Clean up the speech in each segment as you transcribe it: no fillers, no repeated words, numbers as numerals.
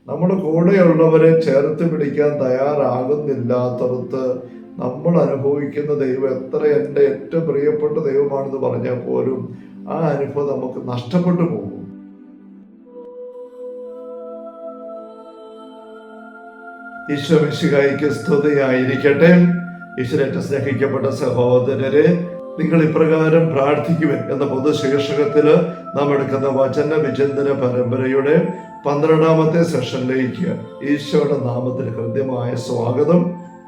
നമ്മുടെ കൂടെയുള്ളവരെ ചേർത്ത് പിടിക്കാൻ തയ്യാറാകുന്നില്ലാത്തടത്ത് നമ്മൾ അനുഭവിക്കുന്ന ദൈവം എത്ര എൻ്റെ ഏറ്റവും പ്രിയപ്പെട്ട ദൈവമാണെന്ന് പറഞ്ഞാൽ പോലും ആ അനുഭവം നമുക്ക് നഷ്ടപ്പെട്ടു പോകും. ഈശോ മിശിഹായ്ക്ക് സ്തുതിയായിരിക്കട്ടെ. ഈശ്വരേറ്റ സ്നേഹിക്കപ്പെട്ട സഹോദരരെ, നിങ്ങൾ ഇപ്രകാരം പ്രാർത്ഥിക്കുവൻ എന്ന പൊതുശീർഷകത്തിൽ നാം എടുക്കുന്ന വചന വിചിന്തന പരമ്പരയുടെ 12ാമത്തെ സെഷനിലേക്ക് ഈശോയുടെ നാമത്തിൽ ഹൃദ്യമായ സ്വാഗതം.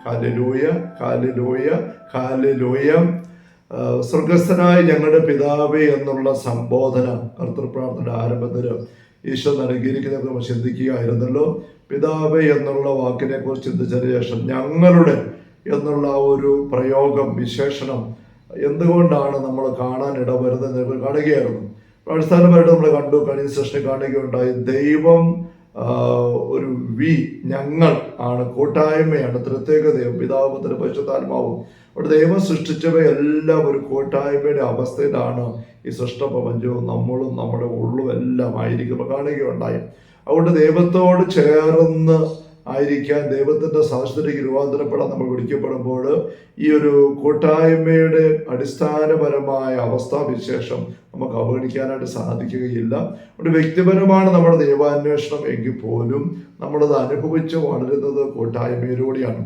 Hallelujah, hallelujah, hallelujah. സ്വർഗസ്ഥനായ ഞങ്ങളുടെ പിതാവേ എന്നുള്ള സംബോധന കർത്തൃപ്രാർത്ഥന ആരംഭത്തിൽ ഈശോ നൽകിയിരിക്കുന്നത് നമ്മൾ ചിന്തിക്കുകയായിരുന്നല്ലോ. പിതാവേ എന്നുള്ള വാക്കിനെ കുറിച്ച് ചിന്തിച്ചതിന് ശേഷം ഞങ്ങളുടെ എന്നുള്ള ഒരു പ്രയോഗം, വിശേഷണം എന്തുകൊണ്ടാണ് നമ്മൾ കാണാൻ ഇടവരുന്നത് കാണുകയായിരുന്നു. അടിസ്ഥാനമായിട്ട് നമ്മൾ കണ്ടു, കഴിഞ്ഞ സെഷനിൽ കാണുകയുണ്ടായി. ദൈവം ഒരു ഞങ്ങൾ ആണ്, കൂട്ടായ്മയാണ്. പ്രത്യേക ദൈവം പിതാവും പുത്രനും പരിശുദ്ധാത്മാവും. അവിടെ ദൈവം സൃഷ്ടിച്ചവയെല്ലാം ഒരു കൂട്ടായ്മയുടെ അവസ്ഥയിലാണ് ഈ സൃഷ്ടപ്രപഞ്ചവും നമ്മളും നമ്മുടെ ഉള്ളും എല്ലാം ആയിരിക്കുമ്പോൾ കാണുകയുണ്ടായി. അതുകൊണ്ട് ദൈവത്തോട് ചേർന്ന് ആയിരിക്കാൻ, ദൈവത്തിൻ്റെ സാഹചര്യത്തിലേക്ക് രൂപാന്തരപ്പെടാൻ നമ്മൾ വിളിക്കപ്പെടുമ്പോൾ ഈ ഒരു കൂട്ടായ്മയുടെ അടിസ്ഥാനപരമായ അവസ്ഥാവിശേഷം നമുക്ക് അവഗണിക്കാനായിട്ട് സാധിക്കുകയില്ല. അതുകൊണ്ട് വ്യക്തിപരമാണ് നമ്മുടെ ദൈവാന്വേഷണം എങ്കിൽ പോലും നമ്മളത് അനുഭവിച്ച് വളരുന്നത് കൂട്ടായ്മയിലൂടെയാണ്.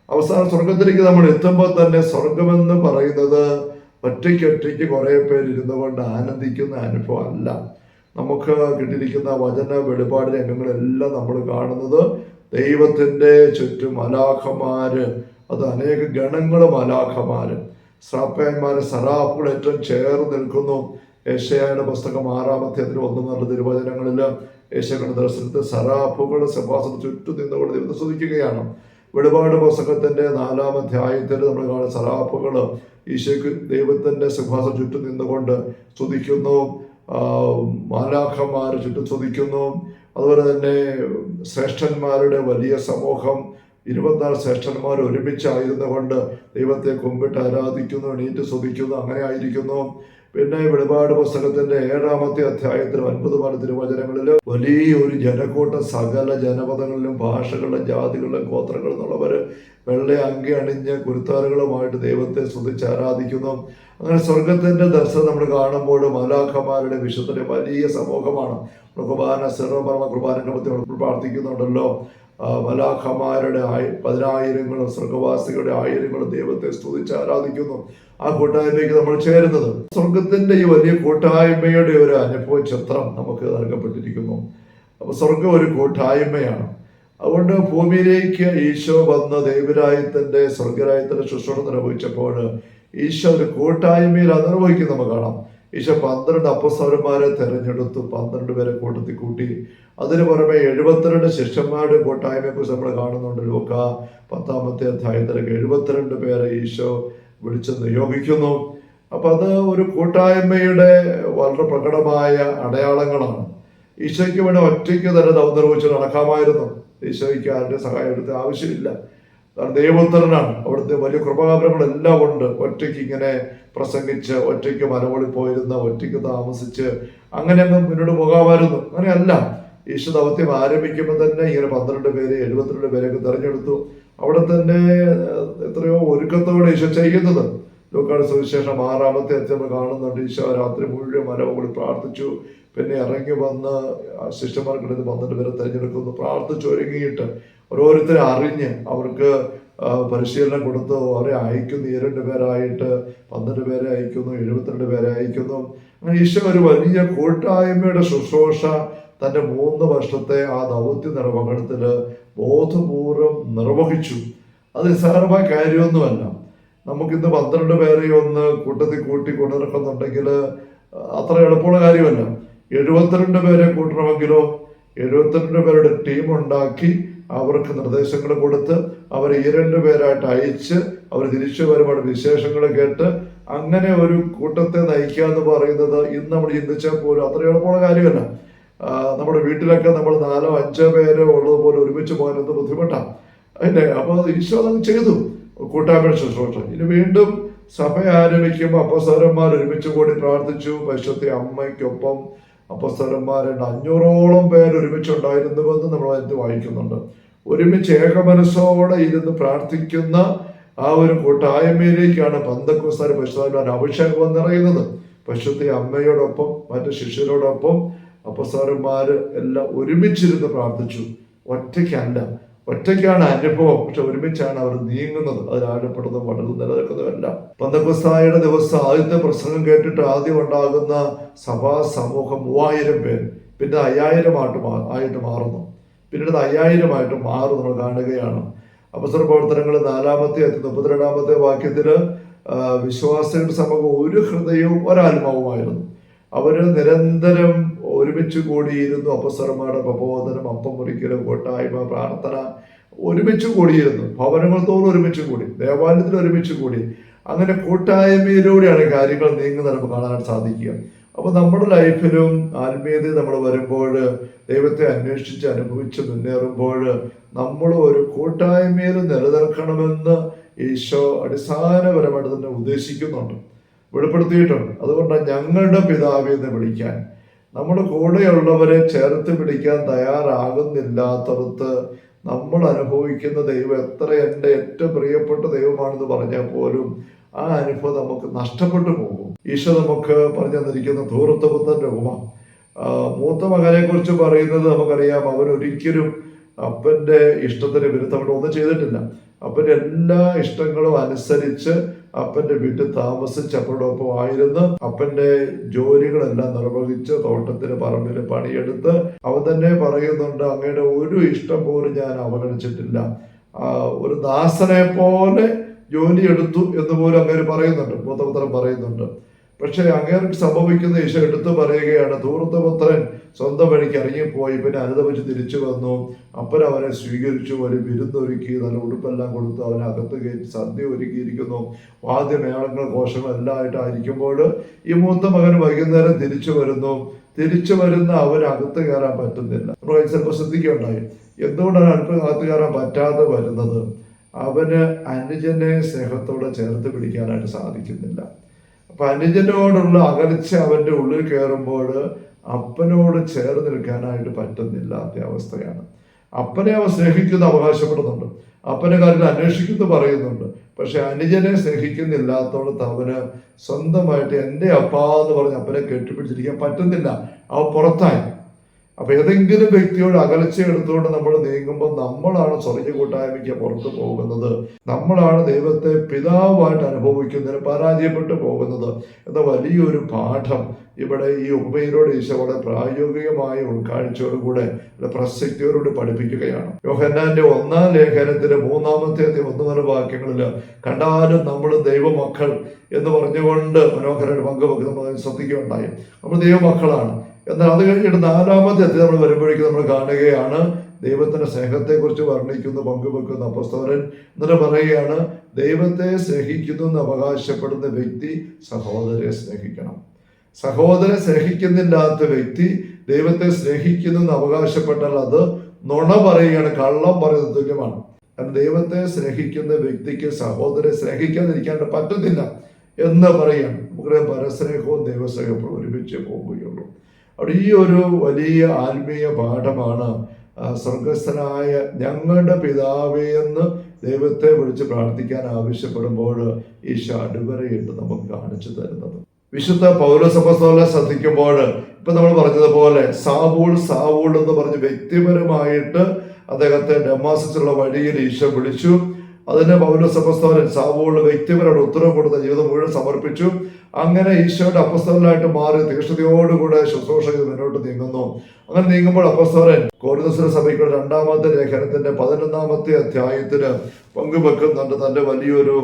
അവസാനം സ്വർഗത്തിലേക്ക് നമ്മൾ എത്തുമ്പോൾ തന്നെ സ്വർഗമെന്ന് പറയുന്നത് ഒറ്റയ്ക്കൊറ്റയ്ക്ക് കുറേ പേരിരുന്നു കൊണ്ട് ആനന്ദിക്കുന്ന അനുഭവം അല്ല. നമുക്ക് കിട്ടിയിരിക്കുന്ന വചന വെളിപാട് രംഗങ്ങളെല്ലാം നമ്മൾ കാണുന്നത് ദൈവത്തിൻ്റെ ചുറ്റും മലാഖമാര്, അത് അനേക ഗണങ്ങൾ മലാഖമാര്, ശ്രാപ്പന്മാര്, സറാഫുകൾ ഏറ്റവും ചേർന്ന് നിൽക്കുന്നു. ഏശയ്യായുടെ പുസ്തകം 6-ാമത്തെ 1 തിരുവചനങ്ങളിൽ ഏശയ്യായുടെ ദർശനത്തിൽ സറാഫുകൾ സിംഹാസനത്തിന് ചുറ്റും നിന്നുകൊണ്ട് ദൈവത്തെ സ്തുതിക്കുകയാണ്. വെളിപാട് പുസ്തകത്തിന്റെ 4-ാം അധ്യായത്തിൽ നമ്മൾ കാണുന്ന സറാഫുകൾ ഈശോയ്ക്ക് ദൈവത്തിന്റെ സിംഹാസനം ചുറ്റും നിന്നുകൊണ്ട് സ്തുതിക്കുന്നു. മാലാഖമാർ ചുറ്റും സ്തുതിക്കുന്നു. അതുപോലെ തന്നെ ശ്രേഷ്ഠന്മാരുടെ വലിയ സമൂഹം, 24 ശ്രേഷ്ഠന്മാർ ഒരുമിച്ചായിരുന്നു കൊണ്ട് ദൈവത്തെ കുമ്പിട്ട് ആരാധിക്കുന്നു, എണീറ്റ് സ്തുതിക്കുന്നു. അങ്ങനെ ആയിരിക്കുന്നു. പിന്നെ വെളിപാട് പുസ്തകത്തിന്റെ 7-ാമത്തെ അധ്യായത്തിൽ 9 തിരുവചനങ്ങളിൽ വലിയൊരു ജനക്കൂട്ടം, സകല ജനപദങ്ങളിലും ഭാഷകളിലും ജാതികളിലും ഗോത്രങ്ങളിൽ നിന്നുള്ളവർ വെള്ള അങ്കി അണിഞ്ഞ് കുരുത്താറുകളുമായിട്ട് ദൈവത്തെ സ്തുതിച്ച് ആരാധിക്കുന്നു. അങ്ങനെ സ്വർഗത്തിന്റെ ദർശനം നമ്മൾ കാണുമ്പോൾ മലാഖമാരുടെ വിശുദ്ധന്റെ വലിയ സമൂഹമാണ്. കുർബാന സർവ്വപരമ കുർബാനകളെ പറ്റി പ്രാർത്ഥിക്കുന്നുണ്ടല്ലോ. മലാഖമാരുടെ 10,000ങ്ങളും സ്വർഗവാസികളുടെ 1000ങ്ങളും ദൈവത്തെ സ്തുതിച്ച് ആരാധിക്കുന്നു. ആ കൂട്ടായ്മയ്ക്ക് നമ്മൾ ചേരുന്നത് സ്വർഗത്തിന്റെ ഈ വലിയ കൂട്ടായ്മയുടെ ഒരു അനുഭവ ചിത്രം നമുക്ക് നൽകപ്പെട്ടിരിക്കുന്നു. അപ്പൊ സ്വർഗം ഒരു കൂട്ടായ്മയാണ്. അതുകൊണ്ട് ഭൂമിയിലേക്ക് ഈശോ വന്ന് ദൈവരായത്തിന്റെ സ്വർഗരായത്തിന്റെ ശുശ്രൂഷ നിർവഹിച്ചപ്പോൾ ഈശോ ഒരു കൂട്ടായ്മയിൽ അത് നിർവഹിക്കും നമുക്ക് കാണാം. ഈശോ 12 അപ്പോസ്തലന്മാരെ തെരഞ്ഞെടുത്തു, 12 പേരെ കൂട്ടത്തിൽ കൂട്ടി. അതിനു പുറമെ 72 ശിഷ്യന്മാരുടെ കൂട്ടായ്മയെക്കുറിച്ച് നമ്മൾ കാണുന്നുണ്ട്. ലൂക്കാ 10-ാമത്തെ അധ്യായത്തിലൊക്കെ 72 പേരെ ഈശോ വിളിച്ച് നിയോഗിക്കുന്നു. അപ്പൊ അത് ഒരു കൂട്ടായ്മയുടെ വളരെ പ്രകടമായ അടയാളങ്ങളാണ്. ഈശോയ്ക്ക് വേണ്ടി ഒറ്റയ്ക്ക് തന്നെ ദൗത്യം നിർവഹിച്ച് നടക്കാമായിരുന്നു. ഈശോയ്ക്ക് ആരുടെ സഹായം എടുത്ത ആവശ്യമില്ല. കാരണം ദൈവപുത്രനാണ്. അവിടുത്തെ വലിയ കൃപാവരങ്ങളെല്ലാം ഉണ്ട്. ഒറ്റയ്ക്ക് ഇങ്ങനെ പ്രസംഗിച്ച്, ഒറ്റയ്ക്ക് മലമുകളിൽ പോയിരുന്ന, ഒറ്റയ്ക്ക് താമസിച്ച് അങ്ങനെ അങ്ങ് മുന്നോട്ട് പോകാമായിരുന്നു. അങ്ങനെയല്ല. ഈശോ ദൗത്യം ആരംഭിക്കുമ്പോൾ തന്നെ ഇങ്ങനെ 12 പേരെ 72 പേരെയൊക്കെ തെരഞ്ഞെടുത്തു. അവിടെ തന്നെ എത്രയോ ഒരുക്കത്തോടെ ഈശോ ചെയ്യുന്നത്. ലൂക്കായുടെ സുവിശേഷം 6-ാമത്തെ അധ്യായം കാണുന്നുണ്ട്. ഈശോ രാത്രി മുഴുവൻ മലമുകളിൽ പ്രാർത്ഥിച്ചു. പിന്നെ ഇറങ്ങി വന്ന് ശിഷ്യന്മാർക്കിടയിൽ 12 പേരെ തിരഞ്ഞെടുക്കുന്നു. പ്രാർത്ഥിച്ചു ഒരുങ്ങിയിട്ട് ഓരോരുത്തരെ അറിഞ്ഞ് അവർക്ക് പരിശീലനം കൊടുത്തു. അവരെ അയക്കുന്നു. 2 പേരായിട്ട് 12 പേരെ അയക്കുന്നു, 72 പേരെ അയക്കുന്നു. അങ്ങനെ ഈശോ ഒരു വലിയ കൂട്ടായ്മയുടെ ശുശ്രൂഷ തൻ്റെ 3 വർഷത്തെ ആ ദൗത്യ നിർവഹണത്തിൽ ബോധപൂർവം നിർവഹിച്ചു. അത് നിസ്സാരമായ കാര്യമൊന്നുമല്ല. നമുക്കിന്ന് 12 പേരെ ഒന്ന് കൂട്ടത്തിൽ കൂട്ടി കൊണ്ടിറക്കുന്നുണ്ടെങ്കിൽ അത്ര എളുപ്പമുള്ള കാര്യമല്ല. 72 പേരെ കൂട്ടണമെങ്കിലോ 72 പേരുടെ ടീം ഉണ്ടാക്കി അവർക്ക് നിർദ്ദേശങ്ങൾ കൊടുത്ത് അവരെ 2 പേരായിട്ട് അയച്ച് അവർ തിരിച്ചു വരുമ്പോൾ വിശേഷങ്ങൾ കേട്ട് അങ്ങനെ ഒരു കൂട്ടത്തെ നയിക്കുക എന്ന് പറയുന്നത് ഇന്ന് നമ്മൾ ചിന്തിച്ചാൽ പോലും അത്ര എളുപ്പമുള്ള കാര്യമല്ല. നമ്മുടെ വീട്ടിലൊക്കെ നമ്മൾ 4-5 പേര് ഉള്ളതുപോലെ ഒരുമിച്ച് പോകാൻ എന്ത് ബുദ്ധിമുട്ടാണ് അല്ലേ? അപ്പോൾ ഈശോ അത് ചെയ്തു, കൂട്ടായ്മ ശുശ്രൂഷ. ഇനി വീണ്ടും സഭ ആരംഭിക്കുമ്പോൾ അപ്പോസ്തലന്മാർ ഒരുമിച്ച് കൂടി പ്രാർത്ഥിച്ചു. പരിശുദ്ധ അമ്മയ്ക്കൊപ്പം അപ്പോസ്തലന്മാരുടെ 500ഓളം പേർ ഒരുമിച്ചുണ്ടായിരുന്നുവെന്ന് നമ്മൾ അതിന് വായിക്കുന്നുണ്ട്. ഒരുമിച്ച് ഏകമനസ്സോടെ ഇരുന്ന് പ്രാർത്ഥിക്കുന്ന ആ ഒരു കൂട്ടായ്മയിലേക്കാണ് പെന്തക്കോസ്താർ പരിശുദ്ധാത്മാവിന്റെ അഭിഷേകം നിറയുന്നത്. പരിശുദ്ധ അമ്മയോടൊപ്പം മറ്റു ശിഷ്യരോടൊപ്പം അപ്പോസ്തലന്മാര് എല്ലാം ഒരുമിച്ചിരുന്ന് പ്രാർത്ഥിച്ചു. ഒറ്റയ്ക്കല്ല, ഒറ്റയ്ക്കാണ് അനുഭവം, പക്ഷെ ഒരുമിച്ചാണ് അവർ നീങ്ങുന്നത്. അതിലാഴപ്പെടുന്നതും വളർന്നു നിലനിൽക്കുന്നതുമല്ല. പെന്തക്കോസ്തായുടെ ദിവസം ആദ്യത്തെ പ്രസംഗം കേട്ടിട്ട് ആദ്യം ഉണ്ടാകുന്ന സഭാ സമൂഹം 3000 പേര്, പിന്നെ 5000 ആയിട്ട് മാറുന്നു, പിന്നീട് 5000 മാറും നമ്മൾ കാണുകയാണ്. അപ്പോസ്തല പ്രവർത്തനങ്ങൾ 4-ാമത്തെ 32-ാമത്തെ വാക്യത്തില് വിശ്വാസികളുടെ സമൂഹം ഒരു ഹൃദയവും ഒരാത്മാവുമായിരുന്നു. അവര് നിരന്തരം ഒരുമിച്ച് കൂടിയിരുന്നു. അപ്പോസ്തലന്മാരുടെ പ്രബോധനം, അപ്പം മുറിക്കലും, കൂട്ടായ്മ, പ്രാർത്ഥന, ഒരുമിച്ച് കൂടിയിരുന്നു. ഭവനങ്ങൾ തോറും ഒരുമിച്ച് കൂടി, ദേവാലയത്തിൽ ഒരുമിച്ച് കൂടി. അങ്ങനെ കൂട്ടായ്മയിലൂടെയാണ് കാര്യങ്ങൾ നീങ്ങുന്നത് നമുക്ക് കാണാൻ സാധിക്കുക. അപ്പൊ നമ്മുടെ ലൈഫിലും ആത്മീയതയിൽ നമ്മൾ വരുമ്പോൾ, ദൈവത്തെ അന്വേഷിച്ച് അനുഭവിച്ച് മുന്നേറുമ്പോൾ നമ്മൾ ഒരു കൂട്ടായ്മയിൽ നിലനിൽക്കണമെന്ന് ഈശോ അടിസ്ഥാനപരമായിട്ട് തന്നെ ഉദ്ദേശിക്കുന്നുണ്ട്, വെളിപ്പെടുത്തിയിട്ടുണ്ട്. അതുകൊണ്ടാണ് ഞങ്ങളുടെ പിതാവേ എന്ന് വിളിക്കാൻ. നമ്മുടെ കൂടെയുള്ളവരെ ചേർത്ത് പിടിക്കാൻ തയ്യാറാകുന്നില്ലാത്തടത്ത് നമ്മൾ അനുഭവിക്കുന്ന ദൈവം എത്ര എൻ്റെ ഏറ്റവും പ്രിയപ്പെട്ട ദൈവമാണെന്ന് പറഞ്ഞാൽ പോലും ആ അനുഭവം നമുക്ക് നഷ്ടപ്പെട്ടു പോകും. ഈശോ നമുക്ക് പറഞ്ഞു തന്നിരിക്കുന്ന ധൂർത്തപുത്രന്റെ ഉപമ, മൂത്ത മകനെ കുറിച്ച് പറയുന്നത് നമുക്കറിയാം. അവൻ ഒരിക്കലും അപ്പന്റെ ഇഷ്ടത്തിന് വിരുദ്ധമായിട്ട് ഒന്നും ചെയ്തിട്ടില്ല. അപ്പന്റെ എല്ലാ ഇഷ്ടങ്ങളും അനുസരിച്ച് അപ്പന്റെ വീട്ടിൽ താമസിച്ച് അപ്പനോടൊപ്പം ആയിരുന്നു. അപ്പന്റെ ജോലികളെല്ലാം നിർവഹിച്ച് തോട്ടത്തിന് പറമ്പിന് പണിയെടുത്ത് അവൻ തന്നെ പറയുന്നുണ്ട്, അങ്ങയുടെ ഒരു ഇഷ്ടം പോലും ഞാൻ അവഗണിച്ചിട്ടില്ല, ഒരു ദാസനെ പോലെ ജോലി എടുത്തു എന്ന് പോലും അങ്ങനെ പറയുന്നുണ്ട്, മൂത്തപുത്രൻ പറയുന്നുണ്ട്. പക്ഷെ അങ്ങനെ സംഭവിക്കുന്ന ഈശോ എടുത്തു പറയുകയാണ്, ധൂർത്തപുത്രൻ സ്വന്തം വഴിക്ക് ഇറങ്ങിപ്പോയി, പിന്നെ അനുദപിച്ച് തിരിച്ചു വന്നു. അപ്പൻ അവനെ സ്വീകരിച്ചു, ഒരു വിരുന്നൊരുക്കി, നല്ല ഉടുപ്പെല്ലാം കൊടുത്തു, അവനെ അകത്ത് കയറ്റി സദ്യ ഒരുക്കിയിരിക്കുന്നു. വാദ്യമേളങ്ങൾ ഘോഷങ്ങൾ എല്ലാം ആയിട്ടായിരിക്കുമ്പോൾ ഈ മൂത്ത മകൻ വൈകുന്നേരം തിരിച്ചു വരുന്നു. തിരിച്ചു വരുന്ന അവന് അകത്ത് കയറാൻ പറ്റുന്നില്ല. നമ്മൾ ചിലപ്പോൾ ശ്രദ്ധിക്കുകയുണ്ടായി, എന്തുകൊണ്ടാണ് അകത്ത് കയറാൻ പറ്റാതെ വരുന്നത്? അവന് അനുജനെ സ്നേഹത്തോടെ ചേർത്ത് പിടിക്കാനായിട്ട് സാധിക്കുന്നില്ല. അപ്പൊ അനുജനോടുള്ള അകൽച്ച അവന്റെ ഉള്ളിൽ കയറുമ്പോൾ അപ്പനോട് ചേർന്ന് നിൽക്കാനായിട്ട് പറ്റുന്നില്ലാത്ത അവസ്ഥയാണ്. അപ്പനെ അവൻ സ്നേഹിക്കുന്ന അവകാശപ്പെടുന്നുണ്ട്, അപ്പനെ കാര്യത്തിൽ അന്വേഷിക്കുന്നു പറയുന്നുണ്ട്. പക്ഷെ അനുജനെ സ്നേഹിക്കുന്നില്ലാത്തോടത്ത് അവന് സ്വന്തമായിട്ട് എൻ്റെ അപ്പാ എന്ന് പറഞ്ഞ് അപ്പനെ കെട്ടിപ്പിടിച്ചിരിക്കാൻ പറ്റുന്നില്ല. അവൻ പുറത്തായി. അപ്പൊ ഏതെങ്കിലും വ്യക്തിയോട് അകൽച്ച എടുത്തുകൊണ്ട് നമ്മൾ നീങ്ങുമ്പോൾ നമ്മളാണ് സ്വർഗ്ഗ കൂട്ടായ്മയ്ക്ക് പുറത്തു പോകുന്നത്, നമ്മളാണ് ദൈവത്തെ പിതാവായിട്ട് അനുഭവിക്കുന്നതിന് പരാജയപ്പെട്ടു പോകുന്നത് എന്ന വലിയൊരു പാഠം ഇവിടെ ഈ ഉപമയിലൂടെ ഈശോ വളരെ പ്രായോഗികമായ ഉൾക്കാഴ്ചയോടുകൂടെ പ്രസക്തിയോടുകൂടി പഠിപ്പിക്കുകയാണ്. യോഹന്നാന്റെ 1-ാം ലേഖനത്തിലെ 3-ാമത്തെ 1-4 വാക്യങ്ങളിൽ കണ്ടാലും നമ്മൾ ദൈവമക്കൾ എന്ന് പറഞ്ഞുകൊണ്ട് മനോഹരമായിട്ട് പങ്കുവെക്കുന്ന നമ്മൾ ശ്രദ്ധിക്കുകയുണ്ടായി. നമ്മൾ ദൈവമക്കളാണ്. എന്നാൽ അത് കഴിഞ്ഞിട്ട് 4-ാമത്തെ നമ്മൾ വരുമ്പോഴേക്കും നമ്മൾ കാണുകയാണ്, ദൈവത്തിന്റെ സ്നേഹത്തെക്കുറിച്ച് വർണ്ണിക്കുന്നു, പങ്കുവെക്കുന്ന അപ്പോസ്തലൻ. എന്നിട്ട് പറയുകയാണ്, ദൈവത്തെ സ്നേഹിക്കുന്നു എന്ന് അവകാശപ്പെടുന്ന വ്യക്തി സഹോദരനെ സ്നേഹിക്കണം. സഹോദരനെ സ്നേഹിക്കുന്നില്ലാത്ത വ്യക്തി ദൈവത്തെ സ്നേഹിക്കുന്നു എന്ന് അവകാശപ്പെട്ടാൽ അത് നുണ പറയുകയാണ്, കള്ളം പറയുന്നത് തുല്യമാണ്. കാരണം ദൈവത്തെ സ്നേഹിക്കുന്ന വ്യക്തിക്ക് സഹോദരനെ സ്നേഹിക്കാതിരിക്കാണ്ട് പറ്റുന്നില്ല എന്ന് പറയുകയാണ്. നമുക്കറിയാം, പരസ്നേഹവും ദൈവസ്നേഹവും ഒരുമിച്ച് പോവുകയുള്ളൂ. അവിടെ ഈ ഒരു വലിയ ആത്മീയ പാഠമാണ് സ്വർഗസ്ഥനായ ഞങ്ങളുടെ പിതാവേ എന്ന് ദൈവത്തെ വിളിച്ച് പ്രാർത്ഥിക്കാൻ ആവശ്യപ്പെടുമ്പോൾ ഈശോ അടിവരയിട്ട് നമുക്ക് കാണിച്ചു തരുന്നത്. വിശുദ്ധ പൗലോസ് അപ്പോസ്തലനെ ശ്രദ്ധിക്കുമ്പോൾ ഇപ്പൊ നമ്മൾ പറഞ്ഞതുപോലെ സാവൂൾ സാവൂൾ എന്ന് പറഞ്ഞ് വ്യക്തിപരമായിട്ട് അദ്ദേഹത്തെ ഡമാസ്കസിലുള്ള വഴിയിൽ ഈശോ വിളിച്ചു. അതിന് പൗലോസ് അപ്പോസ്തലൻ സാവൂൾ വ്യക്തിപരമായിട്ട് ഉത്തരവ് കൊടുത്ത ജീവിതം മുഴുവൻ സമർപ്പിച്ചു. അങ്ങനെ ഈശോയുടെ അപ്പോസ്തലനായിട്ട് മാറി തീക്ഷ്ണതയോടുകൂടെ ശുശ്രൂഷ ചെയ്ത് മുന്നോട്ട് നീങ്ങുന്നു. അങ്ങനെ നീങ്ങുമ്പോൾ അപ്പോസ്തലൻ കൊരിന്ത്യർ സഭയ്ക്കുള്ള 2-ാമത്തെ ലേഖനത്തിന്റെ 11-ാമത്തെ അധ്യായത്തിന് പങ്കുവെക്കുന്നുണ്ട് തന്റെ വലിയൊരു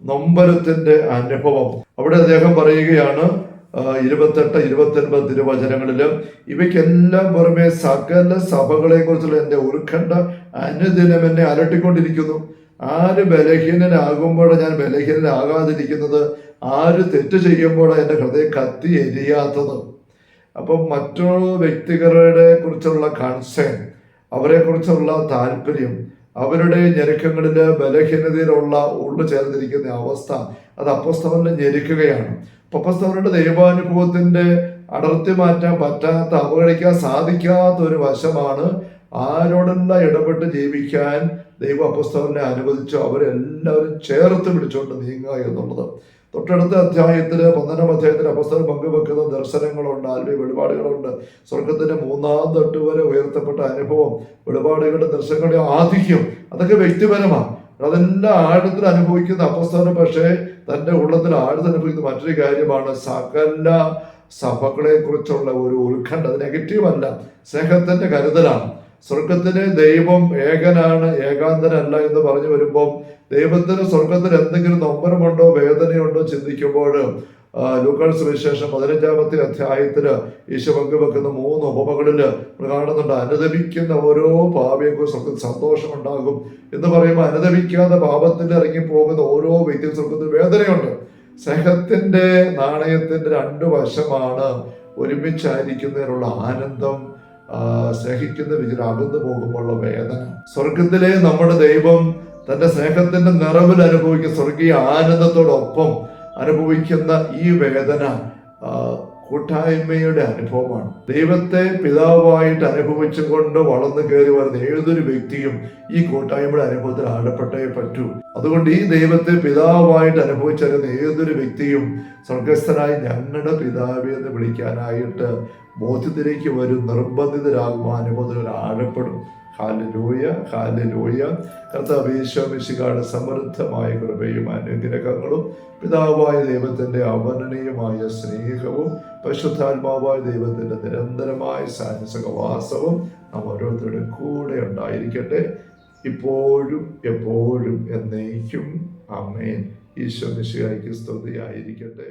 നൊമ്പരത്തിന്റെ അനുഭവം. അവിടെ അദ്ദേഹം പറയുകയാണ്, 28-29 തിരുവചനങ്ങളിലും, ഇവയ്ക്കെല്ലാം പുറമെ സകല സഭകളെ കുറിച്ചുള്ള എൻ്റെ ഉത്കണ്ഠ അനുദിനം എന്നെ അലട്ടിക്കൊണ്ടിരിക്കുന്നു. ആര് ബലഹീനനാകുമ്പോഴാണ് ഞാൻ ബലഹീനനാകാതിരിക്കുന്നത്? ആര് തെറ്റ് ചെയ്യുമ്പോഴാണ് എൻ്റെ ഹൃദയം കത്തി എരിയാത്തത്? അപ്പം മറ്റുള്ള വ്യക്തികളുടെ കുറിച്ചുള്ള കൺസേൺ, അവരെ കുറിച്ചുള്ള താല്പര്യം, അവരുടെ ഞെരുക്കങ്ങളിൽ ബലഹീനതയിലുള്ള ഉള്ളു ചേർന്നിരിക്കുന്ന അവസ്ഥ, അത് അപ്പോസ്തലനെ ഞെരുക്കുകയാണ്. അപ്പോസ്തലന്റെ ദൈവാനുഭവത്തിന്റെ അടർത്തി മാറ്റാൻ പറ്റാത്ത, അവഗണിക്കാൻ സാധിക്കാത്ത ഒരു വശമാണ് ആരോടെല്ലാം ഇടപെട്ട് ജീവിക്കാൻ ദൈവ അപ്പോസ്തലനെ അനുവദിച്ചു അവരെല്ലാവരും ചേർത്ത് പിടിച്ചുകൊണ്ട് നീങ്ങുക എന്നുള്ളത്. തൊട്ടടുത്ത അധ്യായത്തിൽ 12-ാം അധ്യായത്തിൽ അപ്പോസ്തലൻ പങ്കുവെക്കുന്ന ദർശനങ്ങളുണ്ട്, ആത്മീയ വെളിപാടുകളുണ്ട്. സ്വർഗത്തിന്റെ 3-ാം തട്ട് വരെ ഉയർത്തപ്പെട്ട അനുഭവം, വെളിപാടുകളുടെ ദർശനങ്ങളുടെ ആധിക്യം, അതൊക്കെ വ്യക്തിപരമാണ്. അതെല്ലാം ആഴത്തിൽ അനുഭവിക്കുന്ന അപ്പോസ്തലൻ പക്ഷേ തൻ്റെ ഉള്ളത്തിൽ ആഴത്തിൽ അനുഭവിക്കുന്ന മറ്റൊരു കാര്യമാണ് സകല സഭകളെ കുറിച്ചുള്ള ഒരു ഉത്കണ്ഠ. അത് നെഗറ്റീവല്ല, സ്നേഹത്തിന്റെ കരുതലാണ്. സ്വർഗത്തിലെ ദൈവം ഏകനാണ്, ഏകാന്തനല്ല എന്ന് പറഞ്ഞു വരുമ്പോൾ ദൈവത്തിന് സ്വർഗത്തിൽ എന്തെങ്കിലും നൊമ്പരമുണ്ടോ വേദനയുണ്ടോ ചിന്തിക്കുമ്പോൾ ലൂക്കായുടെ സുവിശേഷം 15-ാമത്തെ അധ്യായത്തിൽ ഈശോ പങ്കുവെക്കുന്ന 3 ഉപമകളിൽ കാണുന്നുണ്ട്. അനുദപിക്കുന്ന ഓരോ പാപിയെക്കുറിച്ച് സ്വർഗത്തിൽ സന്തോഷമുണ്ടാകും എന്ന് പറയുമ്പോൾ അനുദപിക്കാതെ പാപത്തിൽ ഇറങ്ങി പോകുന്ന ഓരോ വ്യക്തി സ്വർഗത്തിൽ വേദനയുണ്ട്. സ്നേഹത്തിന്റെ നാണയത്തിന്റെ 2 വശമാണ്. ഒരുമിച്ചായിരിക്കുന്നതിനുള്ള ആനന്ദം, സ്നേഹിക്കുന്ന വിചാരം അകന്നു പോകുമ്പോഴുള്ള വേദന. സ്വർഗത്തിലെ നമ്മുടെ ദൈവം തന്റെ സ്നേഹത്തിന്റെ നിറവിൽ അനുഭവിക്കുന്ന സ്വർഗീയ ആനന്ദത്തോടൊപ്പം അനുഭവിക്കുന്ന ഈ വേദന കൂട്ടായ്മയുടെ അനുഭവമാണ്. ദൈവത്തെ പിതാവായിട്ട് അനുഭവിച്ചുകൊണ്ട് വളർന്നു കയറി വരുന്ന ഏതൊരു വ്യക്തിയും ഈ കൂട്ടായ്മയുടെ അനുഭവത്തിൽ ആഴപ്പെട്ടേ പറ്റൂ. അതുകൊണ്ട് ഈ ദൈവത്തെ പിതാവായിട്ട് അനുഭവിച്ചറിയുന്ന ഏതൊരു വ്യക്തിയും സ്വർഗസ്ഥനായി ഞങ്ങളുടെ പിതാവേ എന്ന് വിളിക്കാനായിട്ട് ബോധ്യത്തിലേക്ക് വരും, നിർബന്ധിതരാകും, ആ അനുഭവത്തിൽ ആഴപ്പെടും. Hallelujah, hallelujah. കർത്താവേ യേശുവേ മിശിഹായുടെ സമൃദ്ധമായ കൃപയും അനുഗ്രഹങ്ങളും പിതാവായ ദൈവത്തിന്റെ അവർണ്ണനീയമായ സ്നേഹവും പരിശുദ്ധാത്മാവായ ദൈവത്തിന്റെ നിരന്തരമായ സഹവാസവും നാം ഓരോരുത്തരുടെ കൂടെ ഉണ്ടായിരിക്കട്ടെ, ഇപ്പോഴും എപ്പോഴും എന്നേക്കും. ആമേൻ. ഈശോ മിശിഹായ്ക്ക് സ്തുതിയായിരിക്കട്ടെ.